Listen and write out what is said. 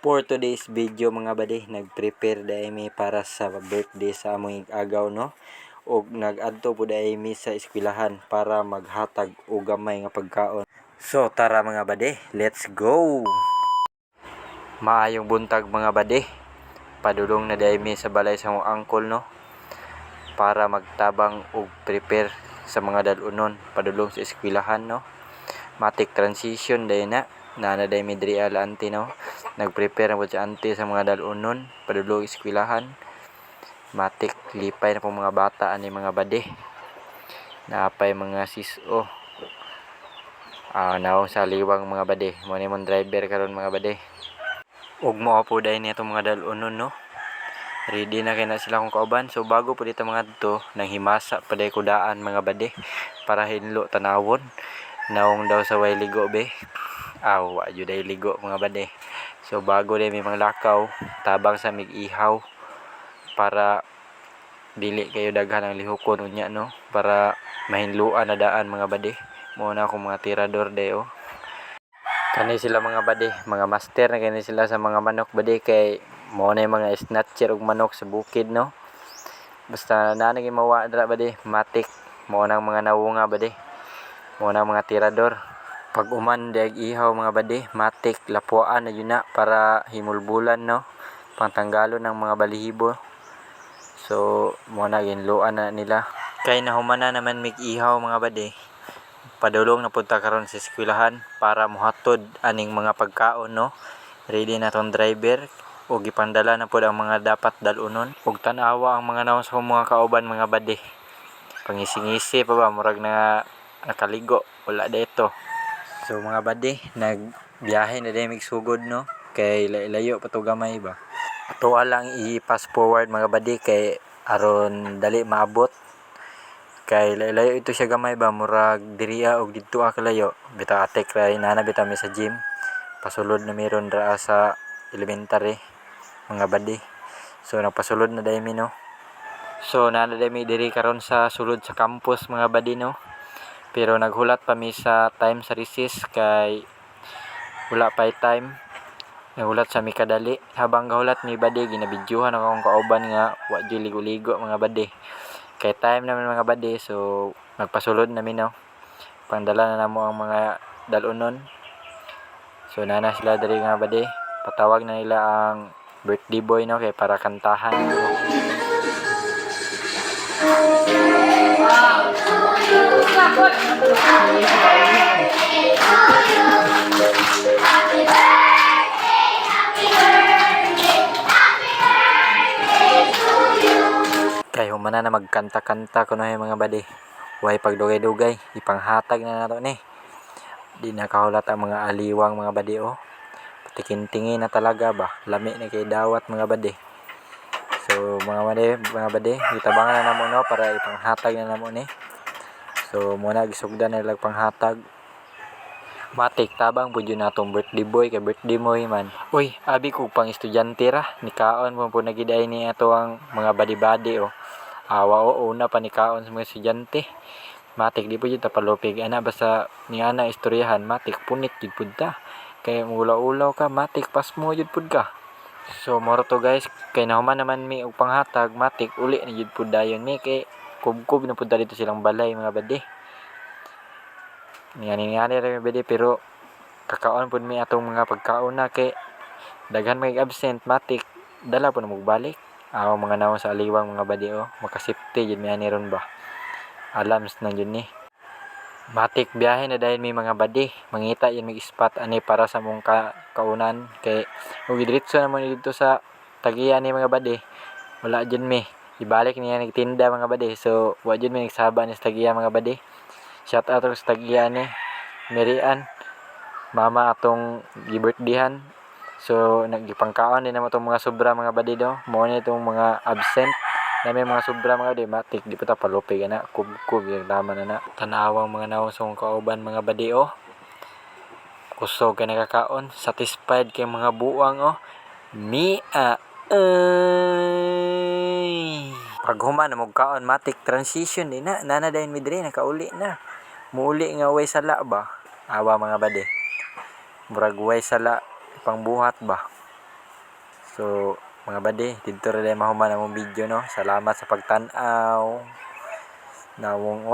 For today's video mga bade, nag-prepare dahil mi para sa birthday sa among agaw no. Og nag-adto po dahil mi sa eskwelahan para maghatag og gamay nga pagkaon. So tara mga bade, let's go. Maayong buntag mga bade. Padulong na dahil mi sa balay sa among angkol no. Para magtabang og prepare sa mga dalunon padulong sa eskwelahan no. Matik transition dahil na dahil mi diri ala auntie no. Nag-prepare na po si auntie sa mga dalunon padulong eskwelahan. Matik lipay na po mga bata ani mga bade. Naapay mga siso. Naong sa liwang mga bade. Mo ni mong driver karon mga bade. Ug mo po dahil niya itong mga dalunon no. Ready na kaya na sila kung kauban. So bago po dito mga to, nang himasa pa dahil kudaan mga bade. Para hinlo tanawon. Naong daw sa way ligo be. Wa jud ay ligo mga bade. So bago din may mga lakaw, tabang sa mig-ihaw para dili kayo daghan ang lihokon unya no, para mahinluan na daan mga bade. Muna akong mga tirador deo. Kani sila mga bade, mga master na kani sila sa mga manok bade, kay mo na yung mga snatcher og manok sa bukid no. Basta na naging mawa dra bade, matik mo nang mga nawunga bade. Mo na mga tirador. Pag uman diag ihaw mga bade, matik lapuan na yun na para himulbulan no, pangtanggalon ng mga balihibo. So mo na ginluan na nila. Kay nahumana naman mig ihaw mga bade, padulong na punta karon sa eskwelahan para mohatod aning mga pagkaon no. Ready na tong driver ug gipandala na pud ang mga dapat dalunon ug tan-awa ang mga naon sa mga kauban mga bade. Pangisi-ngisi pa ba murag na nakaligo wala dito. So mga bade, nagbiyahe na din sugod no, kay layo pa to gamay ba. Ato lang i-pass forward mga bade kay aron dali maabot. Kay layo ito siya gamay ba, murag diriya og didto kalayo. Bitaw atek ra inana bitaw mi sa gym. Pasulod na meron ra sa elementary mga bade. So nagpasulod na dai mi no. So nana dai mi diri karon sa sulod sa campus mga bade no. Pero naghulat pa mi sa time sa recess kay wala pa time. Nagulat sa mi kadali. Habang gahulat mi bade, ginabidyohan akong kauban nga wa jud ligo-ligo mga bade. Kay time naman mga bade, so nagpasulod na mi no. Pandala na namo ang mga dalunon. So nana sila diri nga bade. Patawag na nila ang birthday boy no, kay para kantahan. Kay humana na magkanta-kanta kuno mga bade. Way pagdugay-dugay, ipanghatag na nato ni. Di nakahulat ang mga aliwang mga bade oh. Patikintingin na talaga ba. Lami na kay dawat mga bade. So mga bade, gitabangan na namo no para ipanghatag na namo ni. So muna gisugdan na ilang panghatag. Matik tabang pud yun natong birthday boy kay birthday mo man. Uy, abi ko pang estudyante ra. Nikaon mo po nagiday ni ato ang mga badi-badi oh. Awa o una pa nikaon sa mga estudyante. Matik di po yun tapalupig. Ana basta ni ana istoryahan, matik punit jud pud ta. Kay ulaw-ulaw ka, matik pas mo jud pud ka. So moro to guys, kay nahuman naman mi og panghatag, matik uli na jud pud dayon mi kay kubkub na pud dito silang balay mga bade. Ngani rin bede, pero kakaon pud mi atong mga pagkaon na kay daghan may absent, matik dala po na magbalik. Mga naon sa aliwang mga bade oh, makasipti jud mi ani ron ba. Alams na jud ni. Matik biyahe na dahil may mga bade, mangita yan may spot ani para sa mong kaunan kay ug diretso naman dito sa tagiya ni mga bade. Wala jud mi. Ibalik niya nagtinda mga bade. So wa jud mi nagsaba ni sa tagiya mga bade. Shout out sa tagiya ni Marian, mama atong gi-birthdayhan. So nagipangkaon din naman itong mga sobra mga bade do. Mo ni itong mga absent na may mga sobra mga bade, matik di pa ta palupig na kubkub yung tama na tanawang mga naong sa kauban mga bade oh. Kusog kay nakakaon, satisfied kay mga buwang oh. Mia pag human na magkaon, matik transition din na nana dayon mi diri nakauli na. Muuli nga way sala ba? Awa mga bade. Murag way sala pangbuhat ba? So mga bade, dito rin mahuman ang video no. Salamat sa pagtan-aw. Nawong